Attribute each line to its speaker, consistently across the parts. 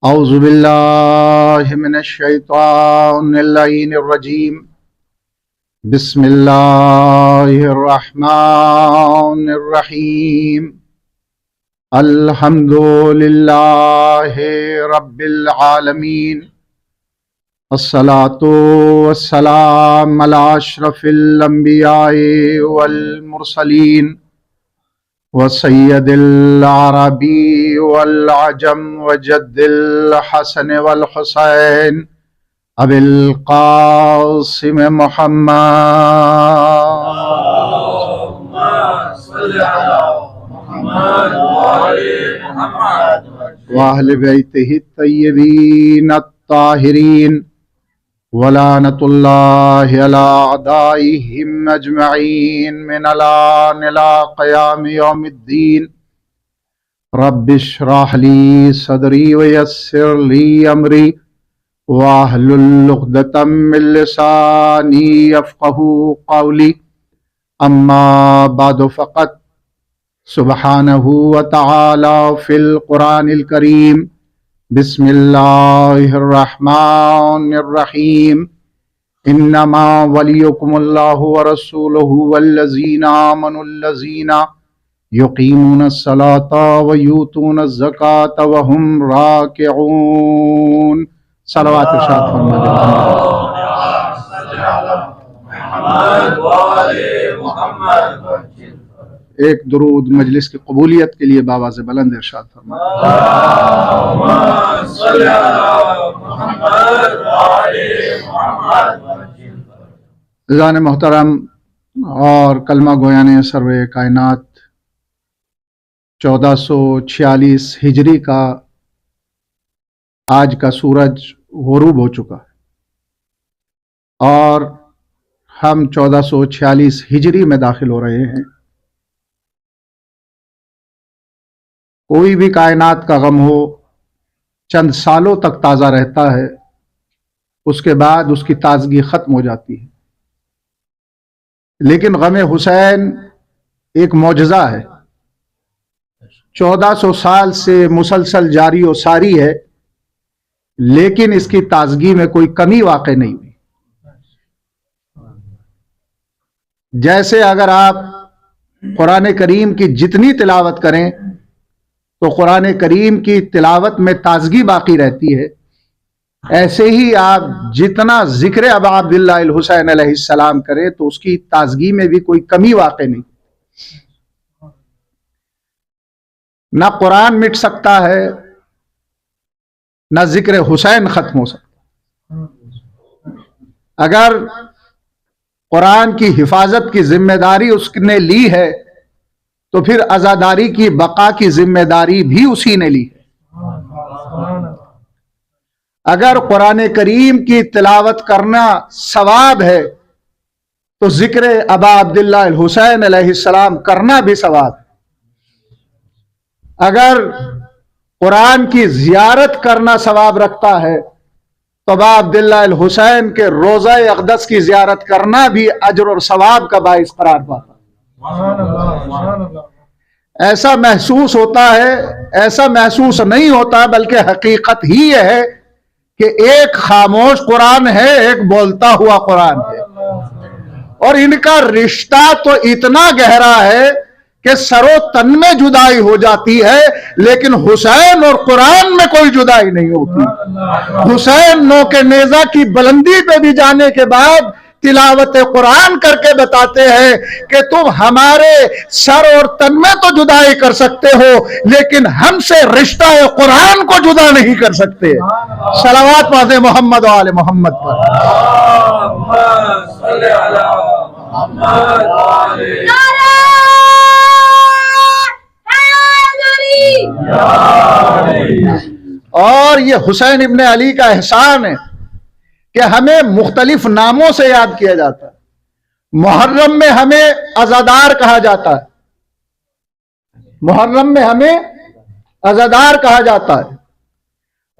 Speaker 1: اعوذ باللہ من الشیطان اللعین الرجیم بسم اللہ الرحمن الرحیم الحمد للہ رب العالمین الصلاة والسلام علی اشرف الانبیاء والمرسلین وسید العربی والعجم وجد الحسن والحسین ابی القاسم محمد واہل بیتہ الطیبین الطاہرین ولعنۃ اللہ علی اعدائہم اجمعین من الان الی قیام یوم الدین رب اشرح لی صدری ویسر لی امری واحلل عقدۃ من لسانی یفقہوا قولی اما بعد فقط سبحانہ وتعالی فی القرآن الکریم بسم اللہ الرحمن الرحیم انما ولیکم اللہ ورسولہ والذین آمنوا الذین یقیمون الصلاۃ ویؤتون الزکاۃ وہم راکعون۔ صلوات ارشاد فرمائے۔ ایک درود مجلس کی قبولیت کے لیے بآواز بلند ارشاد فرمائے۔ عزیزان محترم اور کلمہ گویان سرور کائنات، 1446 ہجری کا آج کا سورج غروب ہو چکا ہے اور ہم 1446 ہجری میں داخل ہو رہے ہیں۔ کوئی بھی کائنات کا غم ہو چند سالوں تک تازہ رہتا ہے، اس کے بعد اس کی تازگی ختم ہو جاتی ہے، لیکن غم حسین ایک معجزہ ہے، 1400 سال سے مسلسل جاری و ساری ہے، لیکن اس کی تازگی میں کوئی کمی واقع نہیں ہوئی۔ جیسے اگر آپ قرآن کریم کی جتنی تلاوت کریں تو قرآن کریم کی تلاوت میں تازگی باقی رہتی ہے، ایسے ہی آپ جتنا ذکر ابا عبداللہ الحسین علیہ السلام کریں تو اس کی تازگی میں بھی کوئی کمی واقع نہیں۔ نہ قرآن مٹ سکتا ہے، نہ ذکر حسین ختم ہو سکتا۔ اگر قرآن کی حفاظت کی ذمہ داری اس نے لی ہے تو پھر عزاداری کی بقا کی ذمہ داری بھی اسی نے لی ہے۔ اگر قرآن کریم کی تلاوت کرنا ثواب ہے تو ذکر ابا عبداللہ الحسین علیہ السلام کرنا بھی ثواب ہے۔ اگر قرآن کی زیارت کرنا ثواب رکھتا ہے تو ابا عبداللہ الحسین کے روضہ اقدس کی زیارت کرنا بھی اجر اور ثواب کا باعث قرار پاتا۔ ایسا محسوس ہوتا ہے، ایسا محسوس نہیں ہوتا، بلکہ حقیقت ہی یہ ہے کہ ایک خاموش قرآن ہے، ایک بولتا ہوا قرآن ہے، اور ان کا رشتہ تو اتنا گہرا ہے کہ سر و تن میں جدائی ہو جاتی ہے، لیکن حسین اور قرآن میں کوئی جدائی نہیں ہوتی۔ حسین نوک نیزہ کی بلندی پہ بھی جانے کے بعد تلاوت قرآن کر کے بتاتے ہیں کہ تم ہمارے سر اور تن میں تو جدائی کر سکتے ہو، لیکن ہم سے رشتہ قرآن کو جدا نہیں کر سکتے۔ صلوات پاتے محمد و آل محمد پر۔ اور یہ حسین ابن علی کا احسان ہے کہ ہمیں مختلف ناموں سے یاد کیا جاتا ہے۔ محرم میں ہمیں عزادار کہا جاتا ہے، محرم میں ہمیں عزادار کہا جاتا ہے،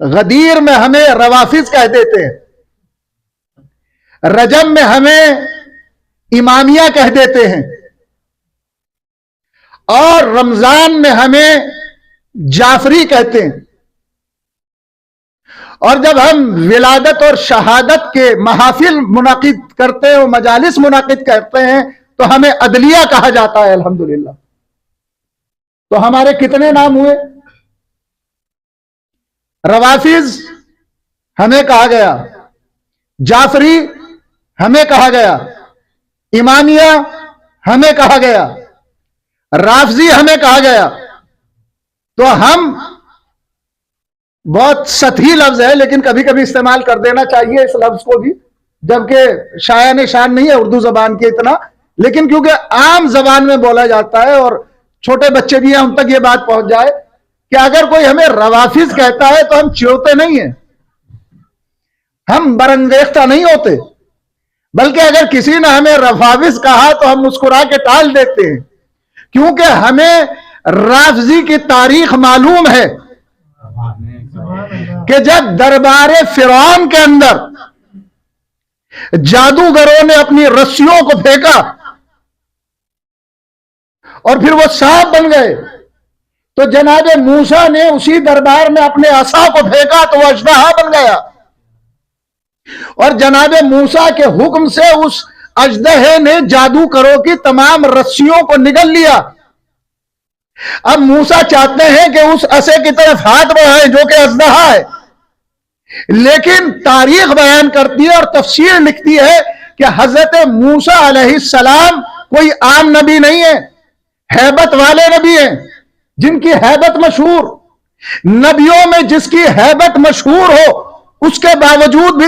Speaker 1: غدیر میں ہمیں روافظ کہہ دیتے ہیں، رجب میں ہمیں امامیہ کہہ دیتے ہیں، اور رمضان میں ہمیں جعفری کہتے ہیں۔ اور جب ہم ولادت اور شہادت کے محافل منعقد کرتے ہیں اور مجالس منعقد کرتے ہیں تو ہمیں عدلیہ کہا جاتا ہے الحمدللہ. تو ہمارے کتنے نام ہوئے؟ روافض ہمیں کہا گیا، جعفری ہمیں کہا گیا، امامیہ ہمیں کہا گیا، رافضی ہمیں کہا گیا. تو ہم بہت سطحی لفظ ہے لیکن کبھی کبھی استعمال کر دینا چاہیے اس لفظ کو بھی، جبکہ شایان شان نہیں ہے اردو زبان کے اتنا، لیکن کیونکہ عام زبان میں بولا جاتا ہے اور چھوٹے بچے بھی ہیں ان تک یہ بات پہنچ جائے کہ اگر کوئی ہمیں روافض کہتا ہے تو ہم چڑھتے نہیں ہیں، ہم برانگیختہ نہیں ہوتے، بلکہ اگر کسی نے ہمیں رافض کہا تو ہم مسکرا کے ٹال دیتے ہیں، کیونکہ ہمیں رافضی کی تاریخ معلوم ہے کہ جب دربار فرعون کے اندر جادوگروں نے اپنی رسیوں کو پھینکا اور پھر وہ سانپ بن گئے تو جناب موسیٰ نے اسی دربار میں اپنے عصا کو پھینکا تو وہ اژدہا بن گیا، اور جناب موسیٰ کے حکم سے اس اژدہے نے جادوگروں کی تمام رسیوں کو نگل لیا. اب موسیٰ چاہتے ہیں کہ اس عصے کی طرف ہاتھ بڑھائیں جو کہ اژدہا ہے، لیکن تاریخ بیان کرتی ہے اور تفسیر لکھتی ہے کہ حضرت موسیٰ علیہ السلام کوئی عام نبی نہیں ہے، ہیبت والے نبی ہیں جن کی ہیبت مشہور. نبیوں میں جس کی ہیبت مشہور ہو اس کے باوجود بھی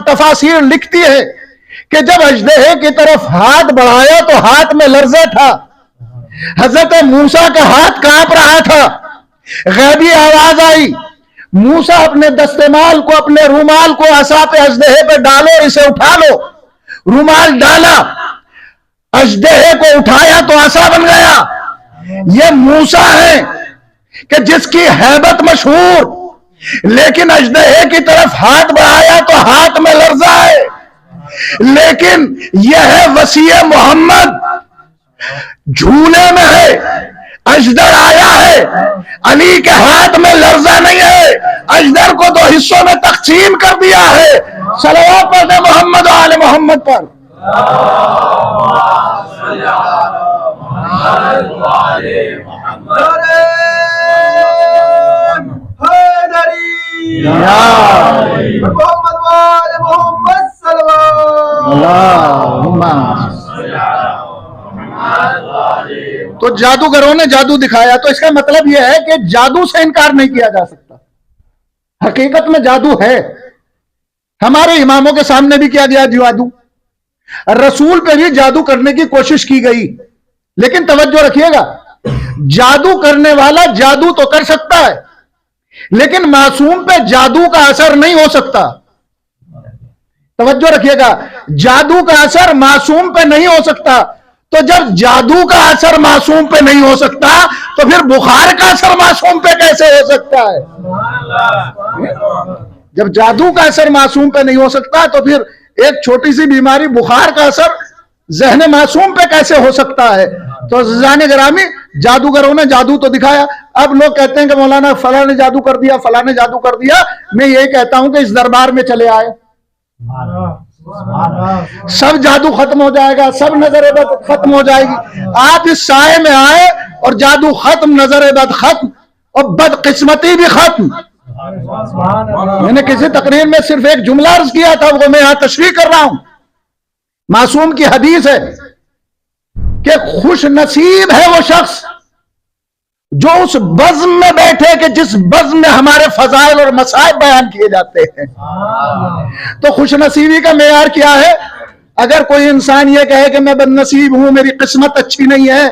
Speaker 1: تفاسیر لکھتی ہے کہ جب اژدہے کی طرف ہاتھ بڑھایا تو ہاتھ میں لرزہ تھا، حضرت موسیٰ کا ہاتھ کانپ رہا تھا، غیبی آواز آئی موسیٰ اپنے دستمال کو اپنے رومال کو عصا پہ اژدہے پہ ڈالو اور اسے اٹھا لو. رومال ڈالا، اژدہے کو اٹھایا تو عصا بن گیا. یہ موسیٰ ہیں کہ جس کی ہیبت مشہور، لیکن اژدہے کی طرف ہاتھ بڑھایا تو ہاتھ میں لرزہ ہے. لیکن یہ ہے وصی محمد، جھولے میں ہے، اژدر آیا ہے، علی کے ہاتھ میں لرزہ نہیں ہے، اژدر کو دو حصوں میں تقسیم کر دیا ہے. صلوات پڑھیں محمد و آل محمد پر. تو جادوگروں نے جادو دکھایا تو اس کا مطلب یہ ہے کہ جادو سے انکار نہیں کیا جا سکتا، حقیقت میں جادو ہے. ہمارے اماموں کے سامنے بھی کیا گیا جادو، رسول پہ بھی جادو کرنے کی کوشش کی گئی، لیکن توجہ رکھیے گا جادو کرنے والا جادو تو کر سکتا ہے لیکن معصوم پہ جادو کا اثر نہیں ہو سکتا. توجہ رکھیے گا جادو کا اثر معصوم پہ نہیں ہو سکتا. تو جب جادو کا اثر معصوم پہ نہیں ہو سکتا تو پھر بخار کا اثر معصوم پہ کیسے ہو سکتا ہے؟ جب جادو کا اثر معصوم پہ نہیں ہو سکتا تو پھر ایک چھوٹی سی بیماری بخار کا اثر ذہن معصوم پہ کیسے ہو سکتا ہے؟ تو عزیزان گرامی جادوگروں نے جادو تو دکھایا. اب لوگ کہتے ہیں کہ مولانا فلاں نے جادو کر دیا، فلاں نے جادو کر دیا. میں یہ کہتا ہوں کہ اس دربار میں چلے آئے، سب جادو ختم ہو جائے گا، سب نظر بد ختم ہو جائے گی. آپ اس سائے میں آئے اور جادو ختم، نظر بد ختم، اور بدقسمتی بھی ختم. میں نے کسی تقریر میں صرف ایک جملہ عرض کیا تھا، وہ میں یہاں تشریح کر رہا ہوں. معصوم کی حدیث ہے کہ خوش نصیب ہے وہ شخص جو اس بزم میں بیٹھے کہ جس بزم میں ہمارے فضائل اور مصائب بیان کیے جاتے ہیں. تو خوش نصیبی کا معیار کیا ہے؟ اگر کوئی انسان یہ کہے کہ میں بد نصیب ہوں، میری قسمت اچھی نہیں ہے،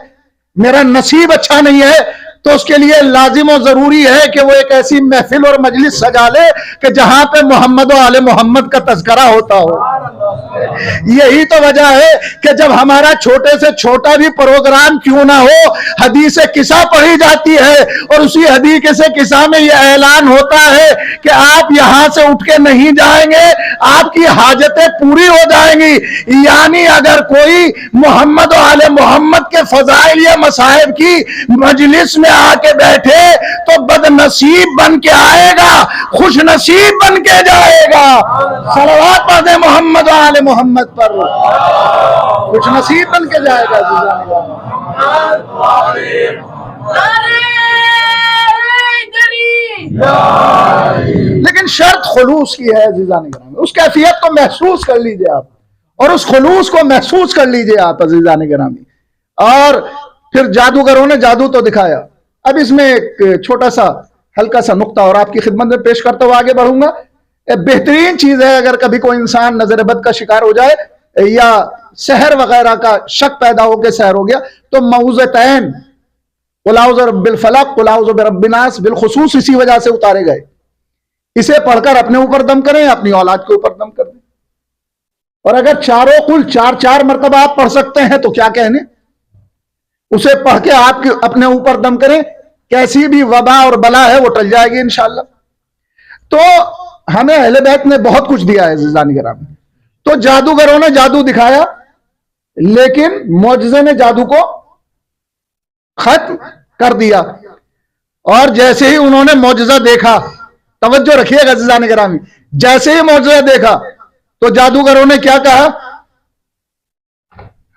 Speaker 1: میرا نصیب اچھا نہیں ہے، تو اس کے لیے لازم و ضروری ہے کہ وہ ایک ایسی محفل اور مجلس سجا لے کہ جہاں پہ محمد و آل محمد کا تذکرہ ہوتا ہو. یہی تو وجہ ہے کہ جب ہمارا چھوٹے سے چھوٹا بھی پروگرام کیوں نہ ہو حدیث قصہ پڑھی جاتی ہے اور اسی حدیث قصہ میں یہ اعلان ہوتا ہے کہ آپ یہاں سے اٹھ کے نہیں جائیں گے، آپ کی حاجتیں پوری ہو جائیں گی. یعنی اگر کوئی محمد و آل محمد کے فضائل یا مصائب کی مجلس میں آ کے بیٹھے تو بد نصیب بن کے آئے گا، خوش نصیب بن کے جائے گا. صلوات پڑھ دیں محمد و آل محمد پر. خوش نصیب بن کے جائے گا. لیکن شرط خلوص کی ہے عزیزان گرامی. اس کیفیت کو محسوس کر لیجئے آپ, اور اس خلوص کو محسوس کر لیجئے آپ عزیزان گرامی. اور پھر جادوگروں نے جادو تو دکھایا. اب اس میں ایک چھوٹا سا ہلکا سا نقطہ اور آپ کی خدمت میں پیش کرتا ہوا آگے بڑھوں گا. بہترین چیز ہے اگر کبھی کوئی انسان نظر بد کا شکار ہو جائے یا سحر وغیرہ کا شک پیدا ہو کے سحر ہو گیا, تو معوذتین قل اعوذ برب الفلق قل اعوذ برب الناس بالخصوص اسی وجہ سے اتارے گئے. اسے پڑھ کر اپنے اوپر دم کریں, اپنی اولاد کے اوپر دم کر دیں. اور اگر چاروں قل چار مرتبہ آپ پڑھ سکتے ہیں تو کیا کہنے, اسے پڑھ کے آپ اپنے اوپر دم کریں, کیسی بھی وبا اور بلا ہے وہ ٹل جائے گی انشاءاللہ. تو ہمیں اہل بیت نے بہت کچھ دیا ہے عزیزان گرامی. تو جادوگروں نے جادو دکھایا, لیکن معجزے نے جادو کو ختم کر دیا. اور جیسے ہی انہوں نے معجزہ دیکھا, توجہ رکھیے گا عزیزان گرامی, جیسے ہی معجزہ دیکھا تو جادوگروں نے کیا کہا,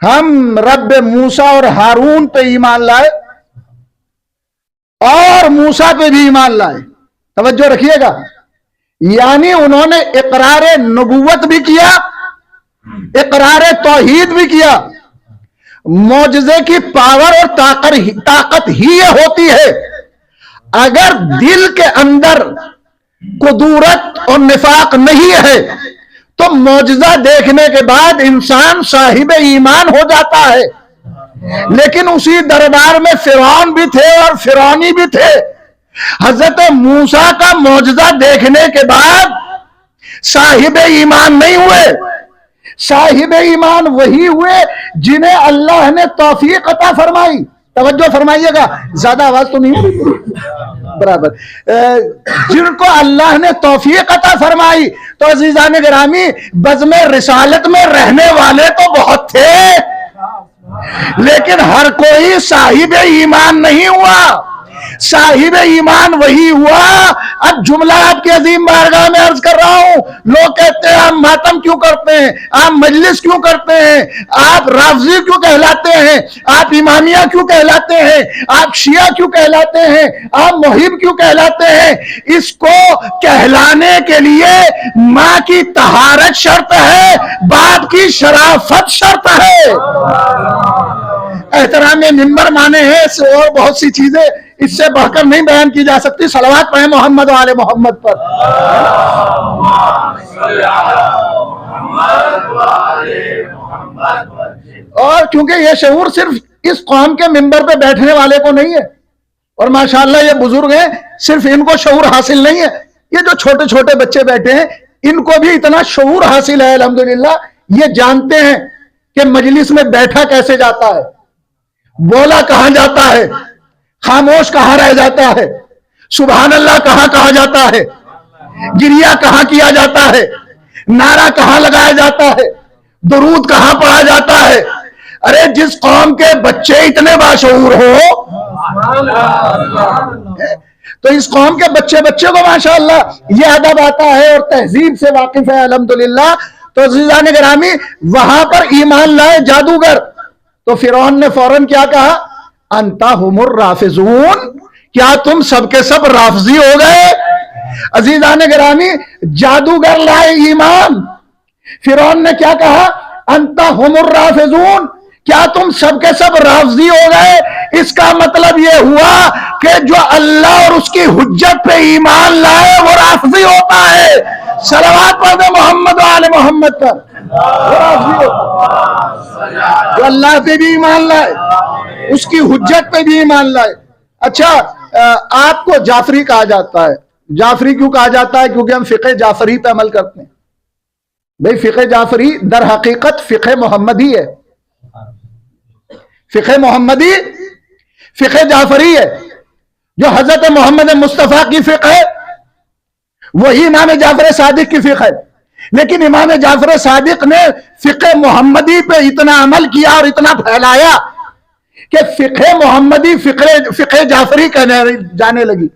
Speaker 1: ہم رب موسیٰ اور ہارون پہ ایمان لائے اور موسیٰ پہ بھی ایمان لائے. توجہ رکھیے گا, یعنی انہوں نے اقرار نبوت بھی کیا, اقرار توحید بھی کیا. معجزے کی پاور اور طاقت ہی یہ ہوتی ہے اگر دل کے اندر قدورت اور نفاق نہیں ہے تو معجزہ دیکھنے کے بعد انسان صاحب ایمان ہو جاتا ہے. لیکن اسی دربار میں فرعون بھی تھے اور فرعونی بھی تھے. حضرت موسیٰ کا معجزہ دیکھنے کے بعد صاحب ایمان نہیں ہوئے. صاحب ایمان وہی ہوئے جنہیں اللہ نے توفیق عطا فرمائی. توجہ فرمائیے گا, زیادہ آواز تو نہیں ہوئی برابر. جن کو اللہ نے توفیق عطا فرمائی. تو عزیزان گرامی, بزم رسالت میں رہنے والے تو بہت تھے, لیکن ہر کوئی صاحب ایمان نہیں ہوا. صاحب ایمان وہی ہوا. اب جملہ آپ کی عظیم بارگاہ میں عرض کر رہا ہوں. لوگ کہتے ہیں آپ ماتم کیوں کرتے ہیں, آپ مجلس کیوں کرتے ہیں, آپ رافضی کیوں کہلاتے ہیں, آپ امامیہ کیوں کہلاتے ہیں, آپ شیعہ کیوں کہلاتے ہیں, آپ محب کیوں کہلاتے ہیں. اس کو کہلانے کے لیے ماں کی طہارت شرط ہے, باپ کی شرافت شرط ہے. احترام منبر مانے ہیں اور بہت سی چیزیں اس سے بڑھ کر نہیں بیان کی جا سکتی. صلوات پڑھیں محمد و آل محمد پر. اور کیونکہ یہ شعور صرف اس قوم کے منبر پہ بیٹھنے والے کو نہیں ہے, اور ماشاءاللہ یہ بزرگ ہیں, صرف ان کو شعور حاصل نہیں ہے, یہ جو چھوٹے چھوٹے بچے بیٹھے ہیں ان کو بھی اتنا شعور حاصل ہے الحمدللہ. یہ جانتے ہیں کہ مجلس میں بیٹھا کیسے جاتا ہے, بولا کہاں جاتا ہے, خاموش کہاں رہ جاتا ہے, سبحان اللہ کہاں کہا جاتا ہے, گریہ کہاں کیا جاتا ہے, نعرہ کہاں لگایا جاتا ہے, درود کہاں پڑھا جاتا ہے. ارے جس قوم کے بچے اتنے باشعور ہو تو اس قوم کے بچے کو ماشاءاللہ یہ ادب آتا ہے اور تہذیب سے واقف ہے الحمدللہ. تو عزیزان گرامی, وہاں پر ایمان لائے جادوگر. تو فرعون نے فوراً کیا کہا, انتا ہم الرافضون, کیا تم سب کے سب رافضی ہو گئے. عزیزان گرامی, جادوگر لائے ایمان. فرعون نے کیا کہا, انتا ہم الرافضون, کیا تم سب کے سب رافضی ہو گئے. اس کا مطلب یہ ہوا کہ جو اللہ اور اس کی حجت پہ ایمان لائے وہ رافضی ہوتا ہے. صلوات پڑھ دیں محمد و آل محمد پر. وہ رافضی ہوتا ہے جو اللہ پہ بھی ایمان لائے, اس کی حجت پہ بھی ایمان لائے. اچھا, آپ کو جعفری کہا جاتا ہے. جعفری کیوں کہا جاتا ہے؟ کیونکہ ہم فقہ جعفری پہ عمل کرتے ہیں. بھئی فقہ جعفری در حقیقت فقہ محمدی ہے. فقہ محمدی فقہ جعفری ہے. جو حضرت محمد مصطفیٰ کی فقہ ہے وہی امام جعفر صادق کی فقہ ہے. لیکن امام جعفر صادق نے فقہ محمدی پہ اتنا عمل کیا اور اتنا پھیلایا کہ فقہ محمدی فقہ جعفری کہنے جانے لگی.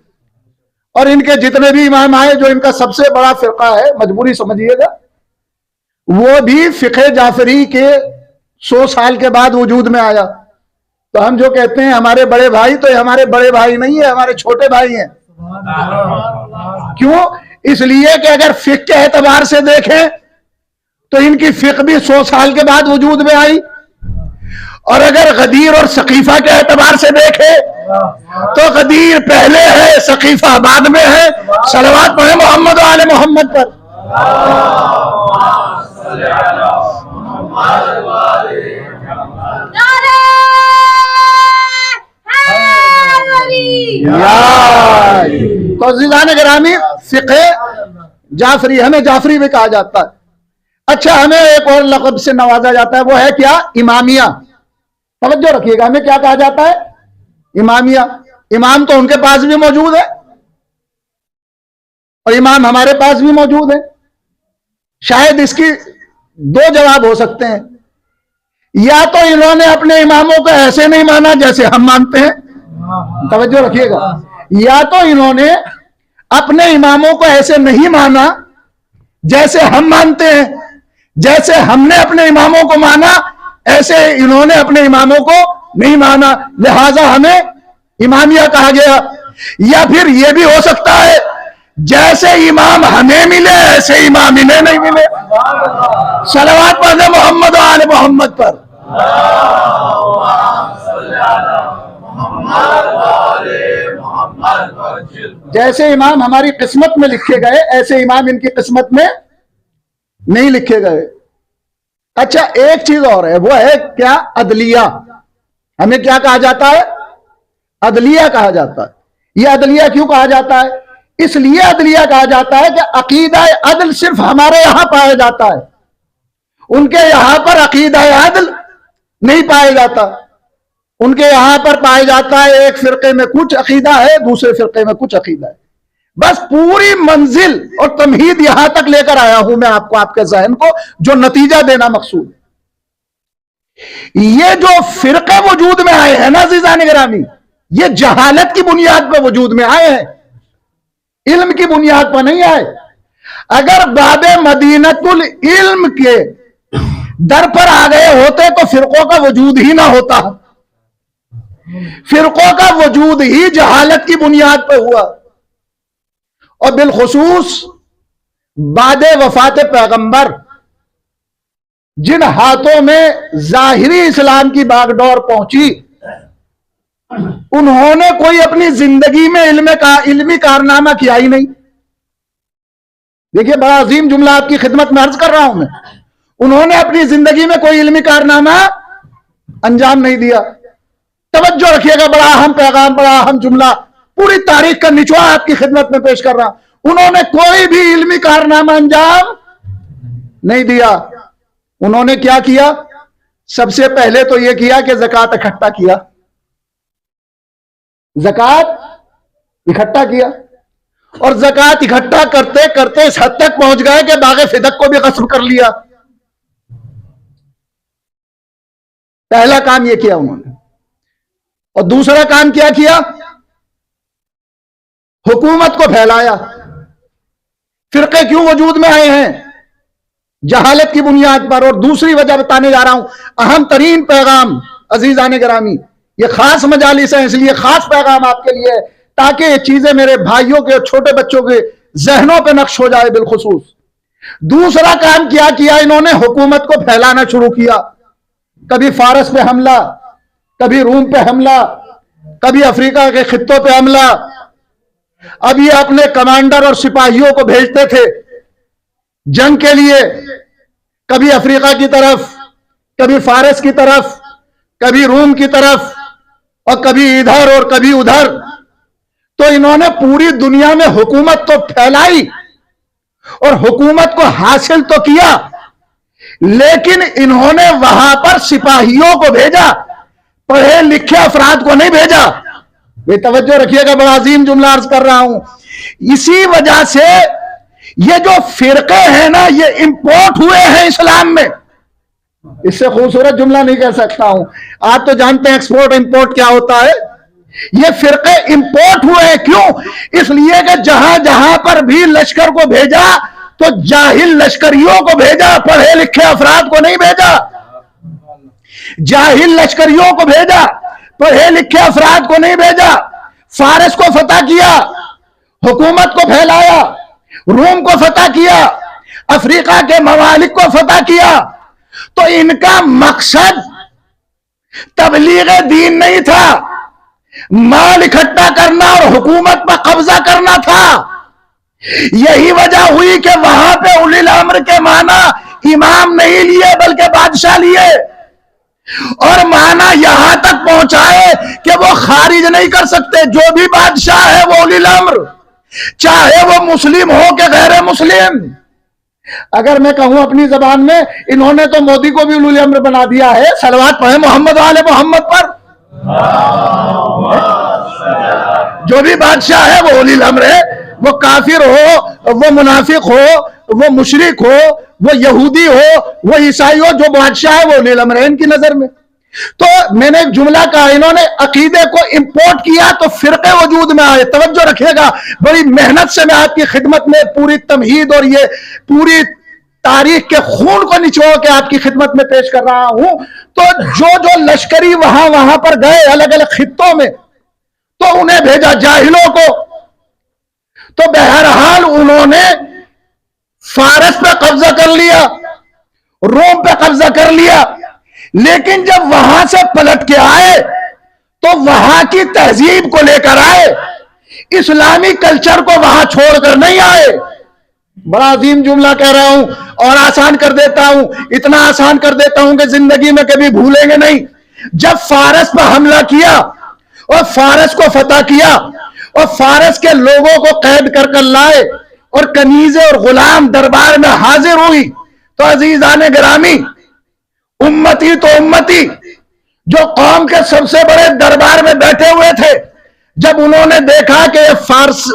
Speaker 1: اور ان کے جتنے بھی امام آئے، جو ان کا سب سے بڑا فرقہ ہے، مجبوری سمجھیے گا، وہ بھی فقہ جعفری کے 100 سال کے بعد وجود میں آیا. تو ہم جو کہتے ہیں ہمارے بڑے بھائی، تو یہ ہمارے بڑے بھائی نہیں ہے، ہمارے چھوٹے بھائی ہیں. کیوں؟ اس لیے کہ اگر فقہ کے اعتبار سے دیکھیں تو ان کی فقہ بھی 100 سال کے بعد وجود میں آئی، اور اگر غدیر اور ثقیفہ کے اعتبار سے دیکھیں تو غدیر پہلے ہے، ثقیفہ بعد میں ہے. صلوات پڑھیں محمد و آل محمد پر. تو عزیزان گرامی، فقہ جعفری، ہمیں جعفری بھی کہا جاتا ہے. اچھا، ہمیں ایک اور لقب سے نوازا جاتا ہے، وہ ہے کیا؟ امامیہ. توجہ رکھیے گا، ہمیں کیا کہا جاتا ہے؟ امامیہ. امام تو ان کے پاس بھی موجود ہے اور امام ہمارے پاس بھی موجود ہے. شاید اس کی 2 جواب ہو سکتے ہیں. یا تو انہوں نے اپنے اماموں کو ایسے نہیں مانا جیسے ہم مانتے ہیں، توجہ رکھیے گا، یا تو انہوں نے اپنے اماموں کو ایسے نہیں مانا جیسے ہم مانتے ہیں. جیسے ہم نے اپنے اماموں کو مانا ایسے انہوں نے اپنے اماموں کو نہیں مانا، لہذا ہمیں امامیہ کہا گیا. یا پھر یہ بھی ہو سکتا ہے جیسے امام ہمیں ملے ایسے امام انہیں نہیں ملے. صلوات پڑھیں محمد و آل محمد پر. جیسے امام ہماری قسمت میں لکھے گئے ایسے امام ان کی قسمت میں نہیں لکھے گئے. اچھا، ایک چیز اور ہے، وہ ہے کیا؟ عدلیہ. ہمیں کیا کہا جاتا ہے؟ عدلیہ کہا جاتا ہے. یہ عدلیہ کیوں کہا جاتا ہے؟ اس لیے عدلیہ کہا جاتا ہے کہ عقیدہ عدل صرف ہمارے یہاں پایا جاتا ہے، ان کے یہاں پر عقیدہ عدل نہیں پایا جاتا. ان کے یہاں پر پایا جاتا ہے ایک فرقے میں کچھ عقیدہ ہے، دوسرے فرقے میں کچھ عقیدہ ہے. بس پوری منزل اور تمہید یہاں تک لے کر آیا ہوں میں آپ کو، آپ کے ذہن کو، جو نتیجہ دینا مقصود ہے. یہ جو فرقے وجود میں آئے ہیں نا عزیزان گرامی، یہ جہالت کی بنیاد پہ وجود میں آئے ہیں، علم کی بنیاد پر نہیں آئے. اگر باب مدینۃ العلم کے در پر آ گئے ہوتے تو فرقوں کا وجود ہی نہ ہوتا. فرقوں کا وجود ہی جہالت کی بنیاد پہ ہوا، اور بالخصوص بعد وفات پیغمبر جن ہاتھوں میں ظاہری اسلام کی باغ ڈور پہنچی، انہوں نے کوئی اپنی زندگی میں علمی کارنامہ کیا ہی نہیں. دیکھیے، بڑا عظیم جملہ آپ کی خدمت میں عرض کر رہا ہوں میں، انہوں نے اپنی زندگی میں کوئی علمی کارنامہ انجام نہیں دیا. توجہ رکھیے گا، بڑا اہم پیغام، بڑا اہم جملہ، پوری تاریخ کا نچوڑ آپ کی خدمت میں پیش کر رہا ہوں. انہوں نے کوئی بھی علمی کارنامہ انجام نہیں دیا. انہوں نے کیا کیا؟ سب سے پہلے تو یہ کیا کہ زکوٰۃ اکٹھا کیا، زکوٰۃ اکٹھا کیا، اور زکوٰۃ اکٹھا کرتے کرتے اس حد تک پہنچ گئے کہ باغ فدق کو بھی غصب کر لیا. پہلا کام یہ کیا انہوں نے. اور دوسرا کام کیا کیا؟ حکومت کو پھیلایا. فرقے کیوں وجود میں آئے ہیں؟ جہالت کی بنیاد پر. اور دوسری وجہ بتانے جا رہا ہوں، اہم ترین پیغام عزیزان گرامی، یہ خاص مجالس ہیں اس لیے خاص پیغام آپ کے لیے، تاکہ یہ چیزیں میرے بھائیوں کے، چھوٹے بچوں کے ذہنوں پہ نقش ہو جائے. بالخصوص دوسرا کام کیا کیا انہوں نے؟ حکومت کو پھیلانا شروع کیا. کبھی فارس پہ حملہ، کبھی روم پہ حملہ، کبھی افریقہ کے خطوں پہ حملہ. اب یہ اپنے کمانڈر اور سپاہیوں کو بھیجتے تھے جنگ کے لیے، کبھی افریقہ کی طرف، کبھی فارس کی طرف، کبھی روم کی طرف، اور کبھی ادھر اور کبھی ادھر. تو انہوں نے پوری دنیا میں حکومت تو پھیلائی اور حکومت کو حاصل تو کیا، لیکن انہوں نے وہاں پر سپاہیوں کو بھیجا، پڑھے لکھے افراد کو نہیں بھیجا. یہ توجہ رکھیے گا، بڑا عظیم جملہ عرض کر رہا ہوں. اسی وجہ سے یہ جو فرقے ہیں نا، یہ امپورٹ ہوئے ہیں اسلام میں. اس سے خوبصورت جملہ نہیں کہہ سکتا ہوں. آپ تو جانتے ہیں ایکسپورٹ امپورٹ کیا ہوتا ہے. یہ فرقے امپورٹ ہوئے ہیں. کیوں؟ اس لیے کہ جہاں جہاں پر بھی لشکر کو بھیجا تو جاہل لشکریوں کو بھیجا، پڑھے لکھے افراد کو نہیں بھیجا. جاہل لشکریوں کو بھیجا، پڑھے لکھے افراد کو نہیں بھیجا. فارس کو فتح کیا، حکومت کو پھیلایا، روم کو فتح کیا، افریقہ کے ممالک کو فتح کیا. تو ان کا مقصد تبلیغ دین نہیں تھا، مال اکٹھا کرنا اور حکومت پر قبضہ کرنا تھا. یہی وجہ ہوئی کہ وہاں پہ اولی الامر کے معنی امام نہیں لیے بلکہ بادشاہ لیے، اور معنی یہاں تک پہنچائے کہ وہ خارج نہیں کر سکتے. جو بھی بادشاہ ہے وہ اولی الامر، چاہے وہ مسلم ہو کہ غیر مسلم. اگر میں کہوں اپنی زبان میں، انہوں نے تو مودی کو بھی اولی الامر بنا دیا ہے. صلوات پڑھیں محمد والے محمد پر. جو بھی بادشاہ ہے وہ اولی الامر ہے، وہ کافر ہو، وہ منافق ہو، وہ مشرک ہو، وہ یہودی ہو، وہ عیسائی ہو، جو بادشاہ ہے وہ اولی الامر ہے ان کی نظر میں. تو میں نے ایک جملہ کہا، انہوں نے عقیدے کو امپورٹ کیا تو فرقے وجود میں آئے. توجہ رکھیے گا، بڑی محنت سے میں آپ کی خدمت میں پوری تمہید اور یہ پوری تاریخ کے خون کو نچوڑ کے آپ کی خدمت میں پیش کر رہا ہوں. تو جو لشکری وہاں پر گئے الگ الگ خطوں میں، تو انہیں بھیجا جاہلوں کو. تو بہرحال انہوں نے فارس پہ قبضہ کر لیا، روم پہ قبضہ کر لیا. لیکن جب وہاں سے پلٹ کے آئے تو وہاں کی تہذیب کو لے کر آئے، اسلامی کلچر کو وہاں چھوڑ کر نہیں آئے. بڑا عظیم جملہ کہہ رہا ہوں اور آسان کر دیتا ہوں، اتنا آسان کر دیتا ہوں کہ زندگی میں کبھی بھولیں گے نہیں. جب فارس پر حملہ کیا اور فارس کو فتح کیا اور فارس کے لوگوں کو قید کر کر لائے اور کنیزیں اور غلام دربار میں حاضر ہوئی، تو عزیزان گرامی، امتی تو امتی جو قوم کے سب سے بڑے دربار میں بیٹھے ہوئے تھے، جب انہوں نے دیکھا کہ یہ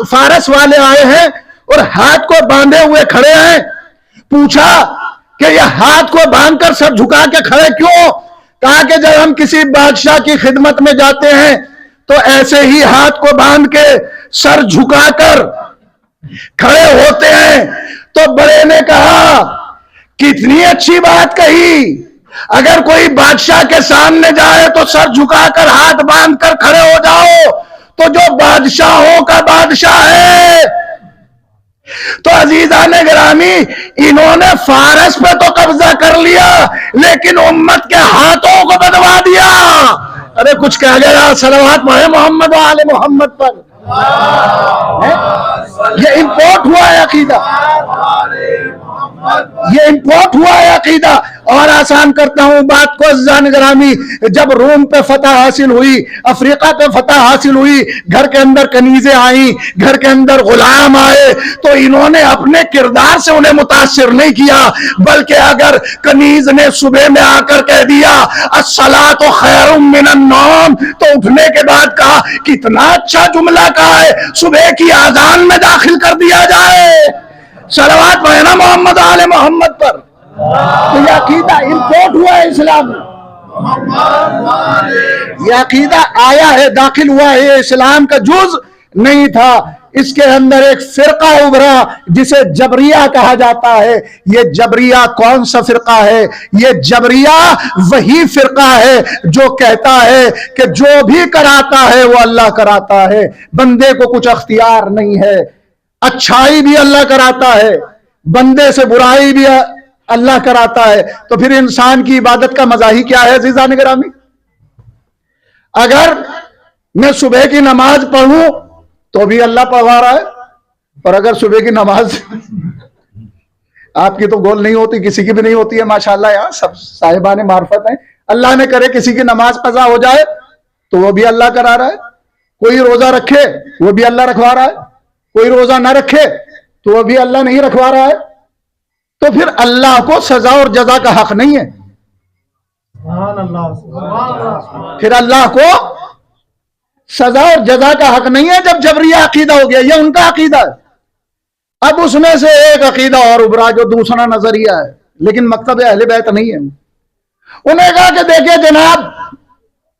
Speaker 1: فارس والے آئے ہیں اور ہاتھ کو باندھے ہوئے کھڑے ہیں، پوچھا کہ یہ ہاتھ کو باندھ کر سر جھکا کے کھڑے کیوں؟ کہا کہ جب ہم کسی بادشاہ کی خدمت میں جاتے ہیں تو ایسے ہی ہاتھ کو باندھ کے سر جھکا کر کھڑے ہوتے ہیں. تو بڑے نے کہا کتنی اچھی بات کہی، اگر کوئی بادشاہ کے سامنے جائے تو سر جھکا کر ہاتھ باندھ کر کھڑے ہو جاؤ، تو جو بادشاہوں کا بادشاہ ہے. تو عزیزان گرامی، انہوں نے فارس پہ تو قبضہ کر لیا لیکن امت کے ہاتھوں کو بدوا دیا. ارے کچھ کہہ گیا، صلوات پڑھیں محمد و آل محمد پر. یہ امپورٹ ہوا ہے عقیدہ، یہ امپورٹ ہوا ہے عقیدہ. اور آسان کرتا ہوں بات کو عزیزان گرامی، جب روم پہ فتح حاصل ہوئی، افریقہ پہ فتح حاصل ہوئی، گھر کے اندر کنیزیں آئیں، گھر کے اندر غلام آئے، تو انہوں نے اپنے کردار سے انہیں متاثر نہیں کیا، بلکہ اگر کنیز نے صبح میں آ کر کہہ دیا الصلاۃ خیر من النوم، تو اٹھنے کے بعد کہا کتنا اچھا جملہ کہا ہے، صبح کی اذان میں داخل کر دیا جائے. صلوات پڑھنا محمد آل محمد پر. تو یہ عقیدہ امپورٹ ہوا ہے اسلام میں، یہ عقیدہ آیا ہے، داخل ہوا ہے، یہ اسلام کا جز نہیں تھا. اس کے اندر ایک فرقہ ابھرا جسے جبریہ کہا جاتا ہے. یہ جبریہ کون سا فرقہ ہے؟ یہ جبریہ وہی فرقہ ہے جو کہتا ہے کہ جو بھی کراتا ہے وہ اللہ کراتا ہے، بندے کو کچھ اختیار نہیں ہے. اچھائی بھی اللہ کراتا ہے، بندے سے برائی بھی اللہ کراتا ہے. تو پھر انسان کی عبادت کا مزہ ہی کیا ہے عزیزان گرامی؟ اگر میں صبح کی نماز پڑھوں تو بھی اللہ پڑھوا رہا ہے، اور اگر صبح کی نماز آپ کی تو گول نہیں ہوتی، کسی کی بھی نہیں ہوتی ہے ماشاءاللہ، یہاں سب صاحبان معرفت ہیں، اللہ نے کرے کسی کی نماز قضا ہو جائے تو وہ بھی اللہ کرا رہا ہے. کوئی روزہ رکھے وہ بھی اللہ رکھوا رہا ہے، کوئی روزہ نہ رکھے تو وہ بھی اللہ نہیں رکھوا رہا ہے. تو پھر اللہ کو سزا اور جزا کا حق نہیں ہے. پھر اللہ کو سزا اور جزا کا حق نہیں ہے جب جبریہ عقیدہ ہو گیا. یہ ان کا عقیدہ ہے. اب اس میں سے ایک عقیدہ اور ابھرا جو دوسرا نظریہ ہے، لیکن مکتب اہل بیت نہیں ہے. انہیں کہا کہ دیکھیں جناب،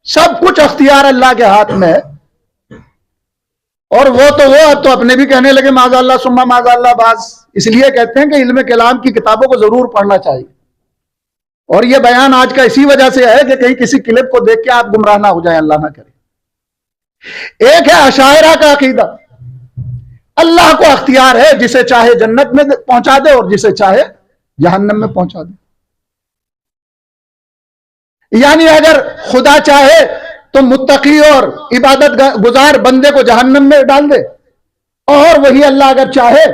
Speaker 1: سب کچھ اختیار اللہ کے ہاتھ میں ہے، اور وہ اب تو اپنے بھی کہنے لگے معاذ اللہ ثم معاذ اللہ باز. اس لیے کہتے ہیں کہ علم کلام کی کتابوں کو ضرور پڑھنا چاہیے. اور یہ بیان آج کا اسی وجہ سے ہے کہ کہیں کسی کلپ کو دیکھ کے آپ گمراہ نہ ہو جائیں، اللہ نہ کرے. ایک ہے اشاعرہ کا عقیدہ، اللہ کو اختیار ہے، جسے چاہے جنت میں پہنچا دے اور جسے چاہے جہنم میں پہنچا دے. یعنی اگر خدا چاہے تو متقی اور عبادت گزار بندے کو جہنم میں ڈال دے، اور وہی اللہ اگر چاہے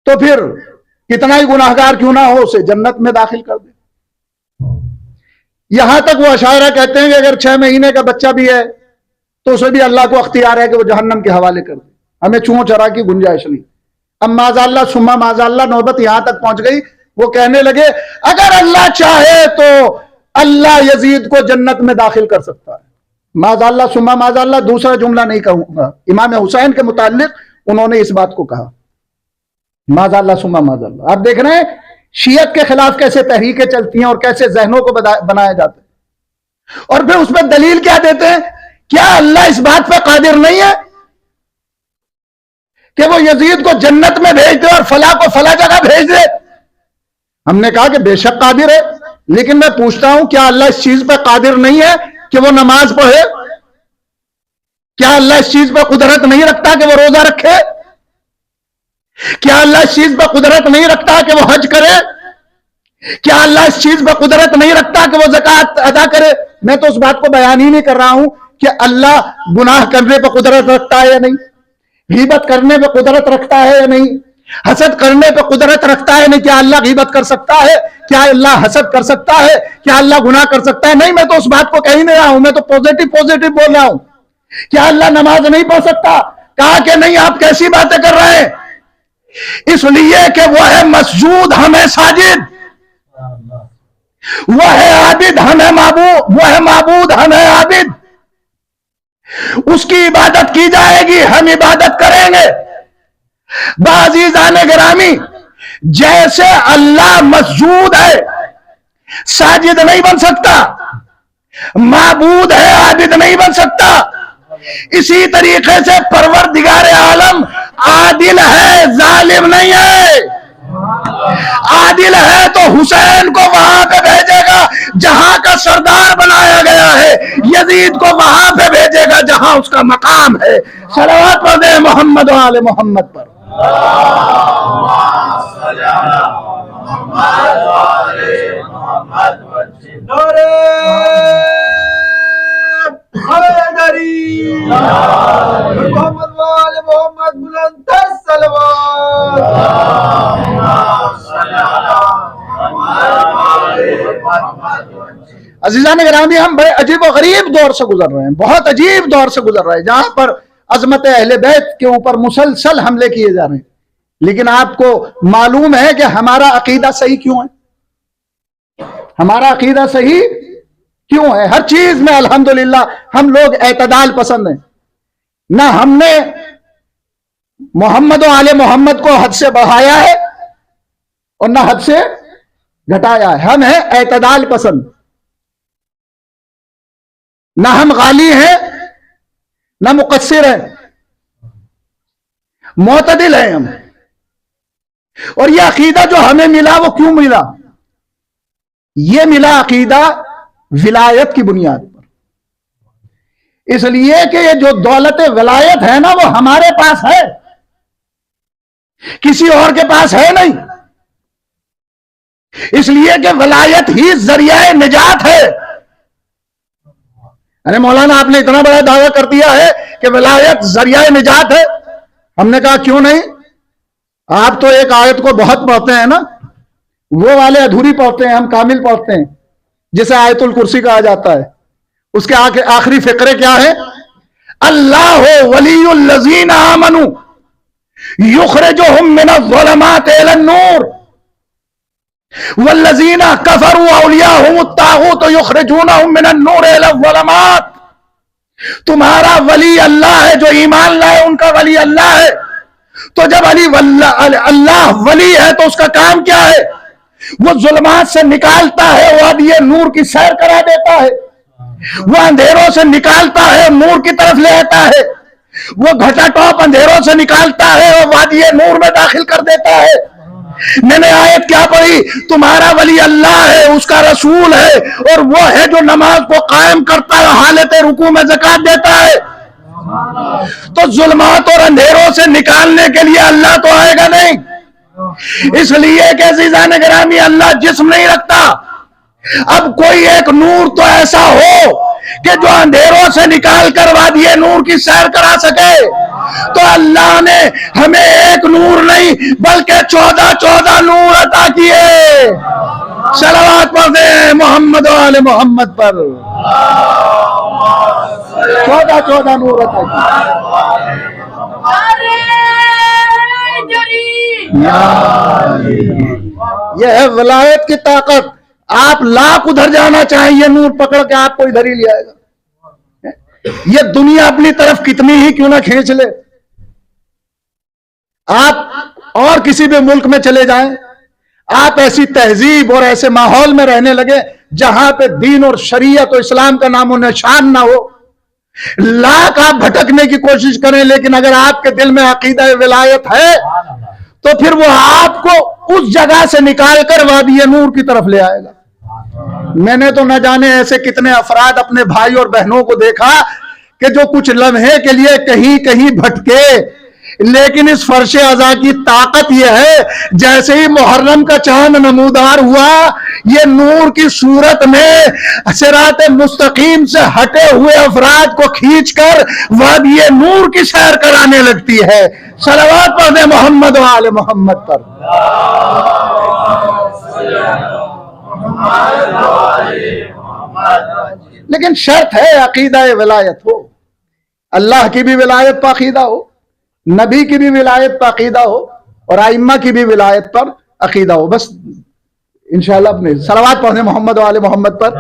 Speaker 1: تو پھر کتنا ہی گناہگار کیوں نہ ہو اسے جنت میں داخل کر دے. یہاں تک وہ اشاعرہ کہتے ہیں کہ اگر 6 مہینے کا بچہ بھی ہے تو اسے بھی اللہ کو اختیار ہے کہ وہ جہنم کے حوالے کر دے، ہمیں چون چرا کی گنجائش نہیں. اب معاذ اللہ ثم معاذ اللہ نوبت یہاں تک پہنچ گئی، وہ کہنے لگے اگر اللہ چاہے تو اللہ یزید کو جنت میں داخل کر سکتا ہے. معاذ اللہ ثم معاذ اللہ دوسرا جملہ نہیں کہوں گا، امام حسین کے متعلق انہوں نے اس بات کو کہا معاذ اللہ ثم معاذ اللہ. آپ دیکھ رہے ہیں شیعت کے خلاف کیسے تحریکیں چلتی ہیں اور کیسے ذہنوں کو بنایا جاتا ہے، اور پھر اس پہ دلیل کیا دیتے ہیں؟ کیا اللہ اس بات پہ قادر نہیں ہے کہ وہ یزید کو جنت میں بھیج دے اور فلاں کو فلاں جگہ بھیج دے؟ ہم نے کہا کہ بے شک قادر ہے، لیکن میں پوچھتا ہوں کیا اللہ اس چیز پہ قادر نہیں ہے کہ وہ نماز پڑھے؟ کیا اللہ اس چیز پہ قدرت نہیں رکھتا کہ وہ روزہ رکھے؟ کیا اللہ اس چیز پہ قدرت نہیں رکھتا کہ وہ حج کرے؟ کیا اللہ اس چیز پہ قدرت نہیں رکھتا کہ وہ زکوٰۃ ادا کرے؟ میں تو اس بات کو بیان ہی نہیں کر رہا ہوں کہ اللہ گناہ کرنے پہ قدرت رکھتا ہے یا نہیں، غیبت کرنے پہ قدرت رکھتا ہے یا نہیں، حسد کرنے پہ قدرت رکھتا ہے نہیں. کیا اللہ غیبت کر سکتا ہے؟ کیا اللہ حسد کر سکتا ہے؟ کیا اللہ گناہ کر سکتا ہے؟ نہیں، میں تو اس بات کو کہہ ہی نہیں رہا ہوں، میں تو پوزیٹو بول رہا ہوں. کیا اللہ نماز نہیں پڑھ سکتا؟ کہا کہ نہیں. آپ کیسی باتیں کر رہے ہیں؟ اس لیے کہ وہ ہے مسجود ہمیں ساجد، وہ ہے عابد ہمیں معبود، وہ ہے معبود ہمیں عابد. اس کی عبادت کی جائے گی، ہم عبادت کریں گے. بعزیزان گرامی، جیسے اللہ مسجود ہے ساجد نہیں بن سکتا، معبود ہے عابد نہیں بن سکتا، اسی طریقے سے پروردگار عالم عادل ہے، ظالم نہیں ہے. عادل ہے تو حسین کو وہاں پہ بھیجے گا جہاں کا سردار بنایا گیا ہے، یزید کو وہاں پہ بھیجے گا جہاں اس کا مقام ہے. صلوات پڑھ دیں محمد و آل محمد پر.
Speaker 2: محمد وآل محمد بلند الصلوات.
Speaker 1: عزیزان گرامی، ہم بڑے عجیب و غریب دور سے گزر رہے ہیں، بہت عجیب دور سے گزر رہے ہیں، جہاں پر عظمت اہل بیت کے اوپر مسلسل حملے کیے جا رہے ہیں. لیکن آپ کو معلوم ہے کہ ہمارا عقیدہ صحیح کیوں ہے؟ ہمارا عقیدہ صحیح کیوں ہے؟ ہر چیز میں الحمدللہ ہم لوگ اعتدال پسند ہیں. نہ ہم نے محمد و آل محمد کو حد سے بڑھایا ہے اور نہ حد سے گھٹایا ہے. ہم ہیں اعتدال پسند، نہ ہم غالی ہیں نہ مقصر ہیں، معتدل ہیں ہم. اور یہ عقیدہ جو ہمیں ملا وہ کیوں ملا؟ یہ ملا عقیدہ ولایت کی بنیاد پر. اس لیے کہ یہ جو دولت ولایت ہے نا وہ ہمارے پاس ہے، کسی اور کے پاس ہے نہیں. اس لیے کہ ولایت ہی ذریعہ نجات ہے. ارے مولانا آپ نے اتنا بڑا دعویٰ کر دیا ہے کہ ولایت ذریعہ نجات ہے. ہم نے کہا کیوں نہیں؟ آپ تو ایک آیت کو بہت پڑھتے ہیں نا، وہ والے ادھوری پڑھتے ہیں، ہم کامل پڑھتے ہیں، جسے آیت الکرسی کہا جاتا ہے. اس کے آخری فقرے کیا ہے؟ اللہ ولی الذین آمنوا یخرجہم من الظلمات الی النور والذین کفروا اولیاءہم الطاغوت یخرجونہم من النور الی الظلمات. تمہارا ولی اللہ ہے، جو ایمان لائے ان کا ولی اللہ ہے. تو جب اللہ ولی ہے تو اس کا کام کیا ہے؟ وہ ظلمات سے نکالتا ہے، وہ اب یہ نور کی سیر کرا دیتا ہے. وہ اندھیروں سے نکالتا ہے نور کی طرف لے آتا ہے، وہ گھٹا ٹوپ اندھیروں سے نکالتا ہے اور وادی نور میں داخل کر دیتا ہے۔ میں نے آیت کیا پڑھی؟ تمہارا ولی اللہ ہے، اس کا رسول ہے، اور وہ ہے جو نماز کو قائم کرتا ہے، حالت رکوع میں زکات دیتا ہے۔ تو ظلمات اور اندھیروں سے نکالنے کے لیے اللہ تو آئے گا نہیں، اس لیے کہ عزیزان گرامی اللہ جسم نہیں رکھتا۔ اب کوئی ایک نور تو ایسا ہو کہ جو اندھیروں سے نکال کر وادی نور کی سیر کرا سکے، تو اللہ نے ہمیں ایک نور نہیں بلکہ 14 نور عطا کیے۔ صلوات پڑھ دیں محمد و آل محمد پر۔ 14 نور عطا کیے۔ یہ ہے ولایت کی طاقت۔ آپ لاکھ ادھر جانا چاہیں، یہ نور پکڑ کے آپ کو ادھر ہی لے آئے گا۔ یہ دنیا اپنی طرف کتنی ہی کیوں نہ کھینچ لے، آپ اور کسی بھی ملک میں چلے جائیں، آپ ایسی تہذیب اور ایسے ماحول میں رہنے لگے جہاں پہ دین اور شریعت اور اسلام کا نام و نشان نہ ہو، لاکھ آپ بھٹکنے کی کوشش کریں، لیکن اگر آپ کے دل میں عقیدہ ولایت ہے تو پھر وہ آپ کو اس جگہ سے نکال کر وادی نور کی طرف لے آئے گا۔ میں نے تو نہ جانے ایسے کتنے افراد اپنے بھائی اور بہنوں کو دیکھا کہ جو کچھ لمحے کے لیے کہیں کہیں بھٹکے، لیکن اس فرش ازا کی طاقت یہ ہے جیسے ہی محرم کا چاند نمودار ہوا، یہ نور کی صورت میں صراط مستقیم سے ہٹے ہوئے افراد کو کھینچ کر وادی نور کی سیر کرانے لگتی ہے۔ صلوات پڑھ دیں محمد و آل محمد پر۔ لیکن شرط ہے عقیدہ ولایت ہو، اللہ کی بھی ولایت پر عقیدہ ہو، نبی کی بھی ولایت پر عقیدہ ہو، اور ائمہ کی بھی ولایت پر عقیدہ ہو۔ بس انشاءاللہ اپنے صلوات پڑھنے محمد و آل محمد پر۔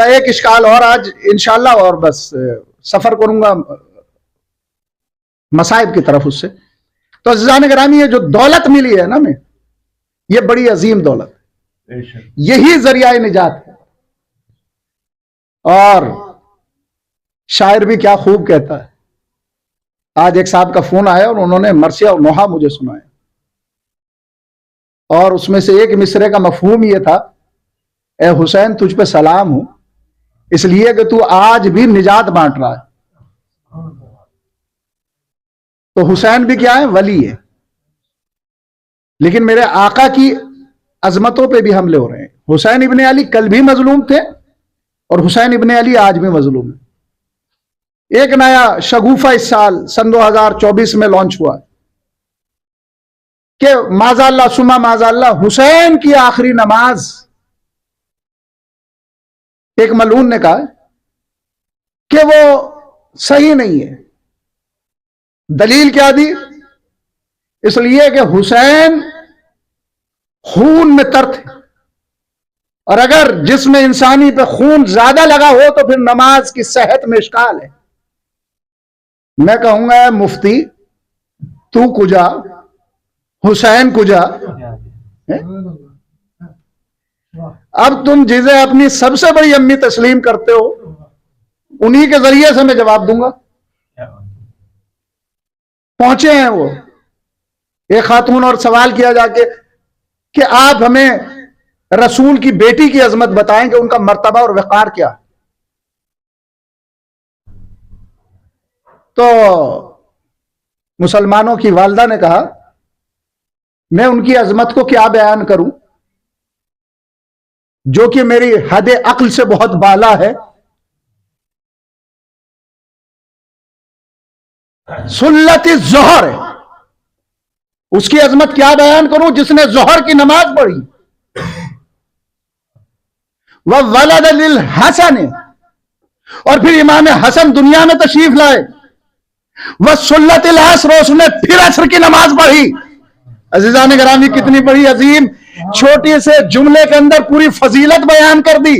Speaker 1: ایک اشکال اور آج انشاءاللہ، اور بس سفر کروں گا مصائب کی طرف اس سے۔ تو عزیزان گرامی، یہ جو دولت ملی ہے نا ہمیں، یہ بڑی عظیم دولت ہے، یہی ذریعہ نجات ہے۔ اور شاعر بھی کیا خوب کہتا ہے، آج ایک صاحب کا فون آیا اور انہوں نے مرثیہ اور نوحہ مجھے سنایا، اور اس میں سے ایک مصرے کا مفہوم یہ تھا، اے حسین تجھ پہ سلام ہوں اس لیے کہ تو آج بھی نجات بانٹ رہا ہے۔ تو حسین بھی کیا ہے؟ ولی ہے، لیکن میرے آقا کی عظمتوں پہ بھی حملے ہو رہے ہیں۔ حسین ابن علی کل بھی مظلوم تھے اور حسین ابن علی آج بھی مظلوم ہے۔ ایک نیا شگوفہ اس سال سن 2024 میں لانچ ہوا کہ معاذ اللہ ثم معاذ اللہ حسین کی آخری نماز، ایک ملعون نے کہا کہ وہ صحیح نہیں ہے۔ دلیل کیا دی؟ اس لیے کہ حسین خون میں تر تھے، اور اگر جسم انسانی پہ خون زیادہ لگا ہو تو پھر نماز کی صحت میں اشکال ہے۔ میں کہوں گا مفتی تو کجا، حسین کجا؟ اب تم جسے اپنی سب سے بڑی امی تسلیم کرتے ہو، انہی کے ذریعے سے میں جواب دوں گا۔ پہنچے ہیں وہ، ایک خاتون اور سوال کیا جا کے کہ آپ ہمیں رسول کی بیٹی کی عظمت بتائیں کہ ان کا مرتبہ اور وقار کیا۔ تو مسلمانوں کی والدہ نے کہا میں ان کی عظمت کو کیا بیان کروں جو کہ میری حد عقل سے بہت بالا ہے۔ سلت الظہر، اس کی عظمت کیا بیان کروں جس نے ظہر کی نماز پڑھی۔ وَوَلَدَ لِلْحَسَنِ، اور پھر امام حسن دنیا میں تشریف لائے۔ وَسُلَّتِ الْعَصْرِ، اس نے پھر عصر کی نماز پڑھی۔ عزیزان گرامی، کتنی بڑی عظیم چھوٹی سے جملے کے اندر پوری فضیلت بیان کر دی۔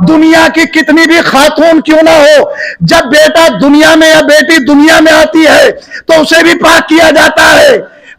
Speaker 1: دنیا کی کتنی بھی خاتون کیوں نہ ہو، جب بیٹا دنیا میں یا بیٹی دنیا میں آتی ہے تو اسے بھی پاک کیا جاتا ہے،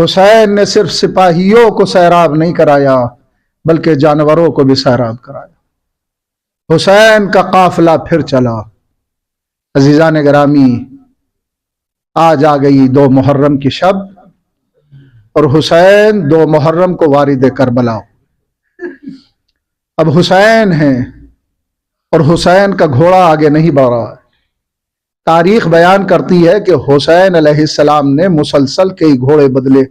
Speaker 1: حسین نے صرف سپاہیوں کو سیراب نہیں کرایا بلکہ جانوروں کو بھی سیراب کرایا۔ حسین کا قافلہ پھر چلا۔ عزیزان گرامی، آج آ گئی 2 محرم کی شب اور حسین 2 محرم کو وارد کربلا۔ اب حسین ہیں اور حسین کا گھوڑا آگے نہیں بڑھ رہا ہے۔ تاریخ بیان کرتی ہے کہ حسین علیہ السلام نے مسلسل کئی گھوڑے بدلے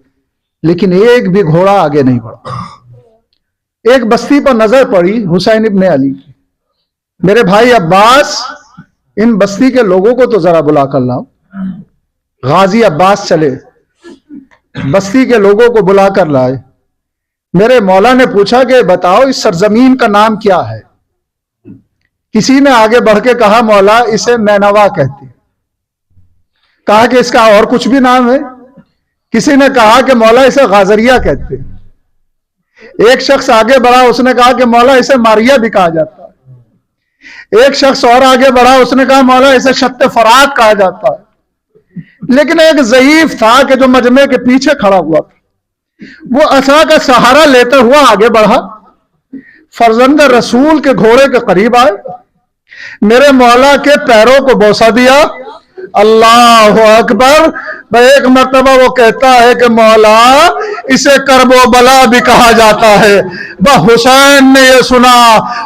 Speaker 1: لیکن ایک بھی گھوڑا آگے نہیں بڑھا۔ ایک بستی پر نظر پڑی حسین ابن علی کی۔ میرے بھائی عباس، ان بستی کے لوگوں کو تو ذرا بلا کر لاؤ۔ غازی عباس چلے، بستی کے لوگوں کو بلا کر لائے۔ میرے مولا نے پوچھا کہ بتاؤ اس سرزمین کا نام کیا ہے؟ کسی نے آگے بڑھ کے کہا مولا اسے نینوا کہتے ہیں۔ کہا کہ اس کا اور کچھ بھی نام ہے؟ کسی نے کہا کہ مولا اسے غازریہ کہتے ہیں۔ ایک شخص آگے بڑھا، اس نے کہا کہ مولا اسے ماریا بھی کہا جاتا ہے۔ ایک شخص اور آگے بڑھا، اس نے کہا مولا اسے شط فرات کہا جاتا ہے۔ لیکن ایک ضعیف تھا کہ جو مجمع کے پیچھے کھڑا ہوا تھا، وہ عصا کا سہارا لیتے ہوا آگے بڑھا، فرزند رسول کے گھوڑے کے قریب آئے، میرے مولا کے پیروں کو بوسہ دیا۔ اللہ اکبر۔ ایک مرتبہ وہ کہتا ہے کہ مولا اسے کرب و بلا بھی کہا جاتا ہے۔ حسین نے یہ سنا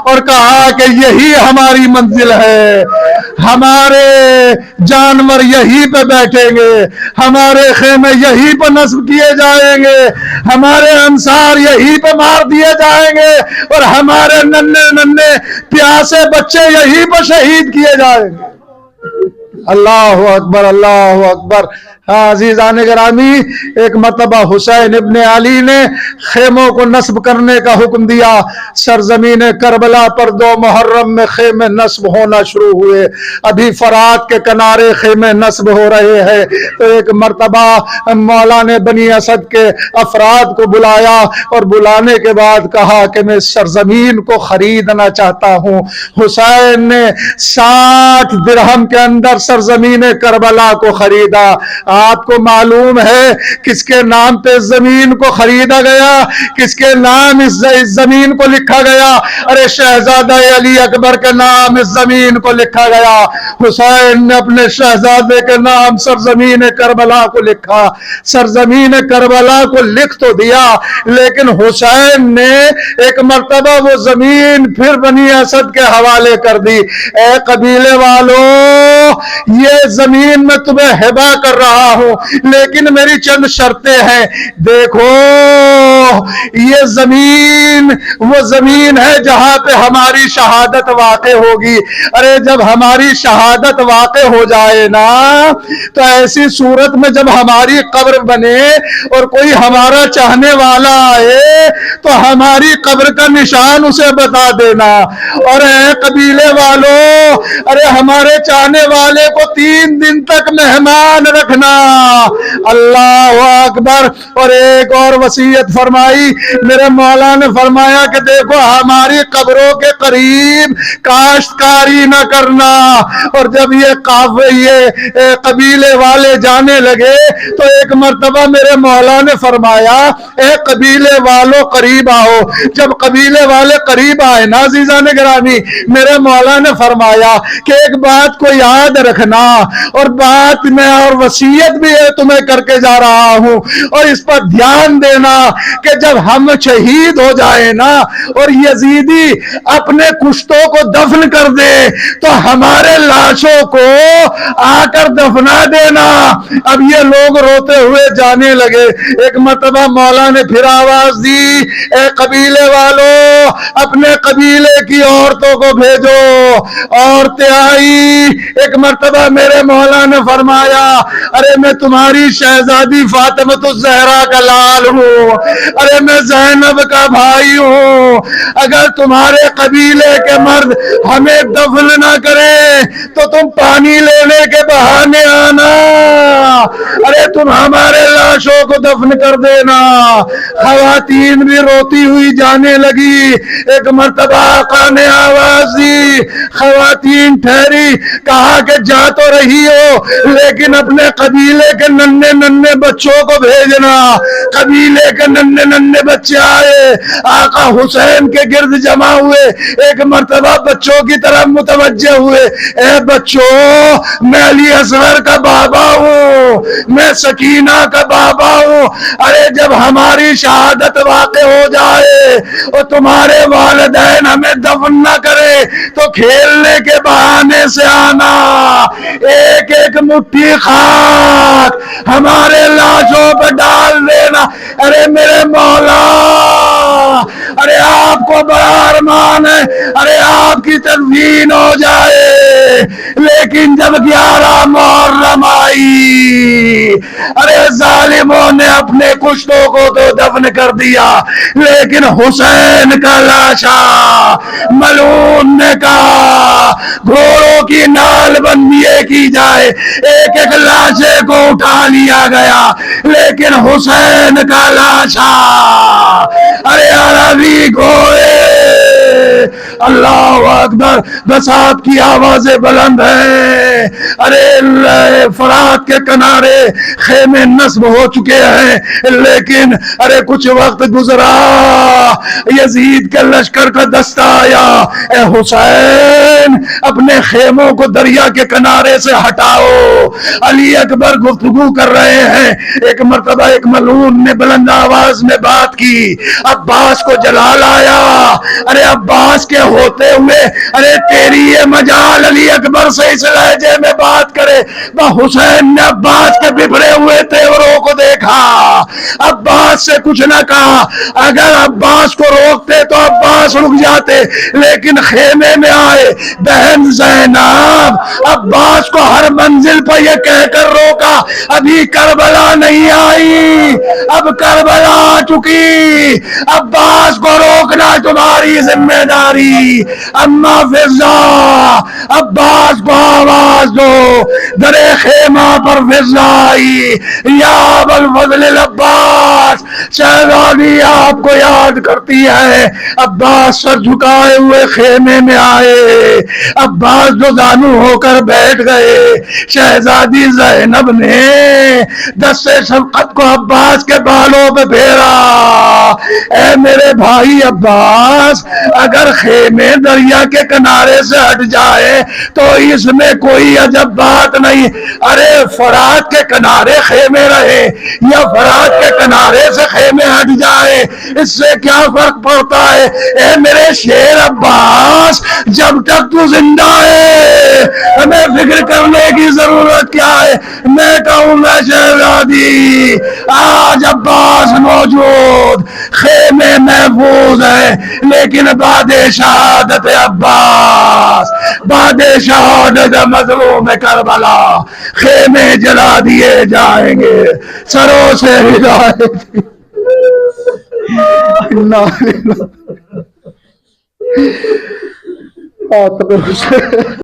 Speaker 1: اور کہا کہ یہی ہماری منزل ہے، ہمارے جانور یہی پہ بیٹھیں گے، ہمارے خیمے یہی پہ نصب کیے جائیں گے، ہمارے انصار یہی پہ مار دیے جائیں گے اور ہمارے ننھے ننھے پیاسے بچے یہی پہ شہید کیے جائیں گے۔ اللہ اکبر، اللہ اکبر۔ عزیزان گرامی، ایک مرتبہ حسین ابن علی نے خیموں کو نصب کرنے کا حکم دیا۔ سرزمین کربلا پر 2 محرم میں خیمے نصب ہونا شروع ہوئے۔ ابھی فرات کے کنارے خیمے نصب ہو رہے ہیں تو ایک مرتبہ مولا نے بنی اسد کے افراد کو بلایا اور بلانے کے بعد کہا کہ میں سرزمین کو خریدنا چاہتا ہوں۔ حسین نے 60 درہم کے اندر سرزمین کربلا کو خریدا۔ آپ کو معلوم ہے کس کے نام پہ زمین کو خریدا گیا، کس کے نام اس زمین کو لکھا گیا؟ ارے شہزادہ علی اکبر کے نام اس زمین کو لکھا گیا۔ حسین نے اپنے شہزادے کے نام سرزمین کربلا کو لکھا۔ سرزمین کربلا کو لکھ تو دیا لیکن حسین نے ایک مرتبہ وہ زمین پھر بنی اسد کے حوالے کر دی۔ اے قبیلے والوں، یہ زمین میں تمہیں ہبہ کر رہا ہوں لیکن میری چند شرطیں ہیں۔ دیکھو یہ زمین وہ زمین ہے جہاں پہ ہماری شہادت واقع ہوگی۔ ارے جب ہماری شہادت واقع ہو جائے نا تو ایسی صورت میں جب ہماری قبر بنے اور کوئی ہمارا چاہنے والا آئے تو ہماری قبر کا نشان اسے بتا دینا۔ اور اے قبیلے والوں، ارے ہمارے چاہنے والے کو 3 دن تک مہمان رکھنا۔ اللہ اکبر۔ اور ایک اور وصیت فرمائی، میرے مولا نے فرمایا کہ دیکھو ہماری قبروں کے قریب کاشتکاری نہ کرنا۔ اور جب یہ قبیلے والے جانے لگے تو ایک مرتبہ میرے مولا نے فرمایا اے قبیلے والوں قریب آؤ۔ جب قبیلے والے قریب آئے نا عزیزان گرامی، میرے مولا نے فرمایا کہ ایک بات کو یاد رکھنا، اور بات میں اور وصیت بھی ہے تمہیں کر کے جا رہا ہوں، اور اس پر دھیان دینا کہ جب ہم شہید ہو جائے نا اور یزیدی اپنے کشتوں کو دفن کر دے تو ہمارے لاشوں کو آ کر دفنا دینا۔ اب یہ لوگ روتے ہوئے جانے لگے۔ ایک مرتبہ مولا نے پھر آواز دی، اے قبیلے والوں، اپنے قبیلے کی عورتوں کو بھیجو۔ عورتیں آئی۔ ایک مرتبہ میرے مولا نے فرمایا ارے میں تمہاری شہزادی فاطمہ الزہرا کا لال ہوں، ارے میں زینب کا بھائی ہوں، اگر تمہارے قبیلے کے مرد ہمیں دفن نہ کریں تو تم پانی لینے کے بہانے آنا۔ ارے تم ہمارے لاشوں کو دفن کر دینا۔ خواتین بھی روتی ہوئی جانے لگی۔ ایک مرتبہ آقا نے آواز دی، خواتین ٹھہری، کہا کہ جا تو رہی ہو لیکن اپنے قبیلے کے ننھے ننھے بچوں کو بھیجنا۔ قبیلے کے ننھے ننھے بچے آئے، آقا حسین کے گرد جمع ہوئے، ایک مرتبہ بچوں کی طرف متوجہ ہوئے، اے بچوں میں علی اصغر کا بابا ہوں، میں سکینہ کا بابا ہوں، ارے جب ہماری شہادت واقع ہو جائے اور تمہارے والدین ہمیں دفن نہ کرے تو کھیلنے کے بہانے سے آنا، ایک ایک مٹھی خاک ہمارے لاشوں پہ ڈال دینا۔ ارے میرے مولا، ارے آپ کو بڑا ارمان ہے، ارے آپ کی تدفین ہو جائے، لیکن جب 11 محرم آئی، ارے ظالموں نے اپنے کشتوں کو تو دفن کر دیا، لیکن حسین کا لاشا ملعون نے کہا گھوڑوں کی نال بندی کی جائے، ایک ایک لاشے کو اٹھا لیا گیا، لیکن حسین کا لاشا، ارے عربی گھوڑے، اللہ اکبر، بس آپ کی آوازیں بلند ہیں، ارے فرات کے کنارے خیمے نصب ہو چکے ہیں، لیکن ارے کچھ وقت گزرا، یزید کے لشکر کا دستہ آیا، اے حسین اپنے خیموں کو دریا کے کنارے سے ہٹاؤ۔ علی اکبر گفتگو کر رہے ہیں، ایک مرتبہ ایک ملعون نے بلند آواز میں بات کی، عباس کو جلال آیا، ارے عباس کے ہوتے ہوئے ارے تیری یہ مجال علی اکبر سے اس لہجے میں بات کرے۔ حسین نے عباس کے بگڑے ہوئے تیوروں کو دیکھا، عباس سے کچھ نہ کہا، اگر عباس کو روکتے تو عباس رک جاتے، لیکن خیمے میں آئے، بہن زینب عباس کو ہر منزل پر یہ کہہ کر روکا، ابھی کربلا نہیں آئی، اب کربلا آ چکی، عباس کو روکنا تمہاری ذمہ داری۔ اما فضا، عباس کو آواز دو، در خیمہ پر فضا آئی، یا ابوالفضل العباس، شہزادی آپ کو یاد کرتی ہے۔ عباس سر جھکائے ہوئے خیمے میں آئے، عباس دو زانو ہو کر بیٹھ گئے، شہزادی زینب نے دست شفقت کو عباس کے بالوں پہ پھیرا، اے میرے بھائی عباس، اگر خیمے دریا کے کنارے سے ہٹ جائے تو اس میں کوئی عجب بات نہیں، ارے فرات کے کنارے خیمے رہے یا فرات کے کنارے سے خیمے ہٹ جائے، اس سے کیا فرق پڑتا ہے؟ اے میرے شیر عباس، جب تک تو زندہ ہے ہمیں فکر کرنے کی ضرورت کیا ہے؟ میں کہوں گا شہزادی، آج عباس موجود، خیمے محفوظ ہے، لیکن بعد شہادت عباس، بعد شہادت مظلوم کربلا، خیمے جلا دیے جائیں گے، سروں سے ہدایت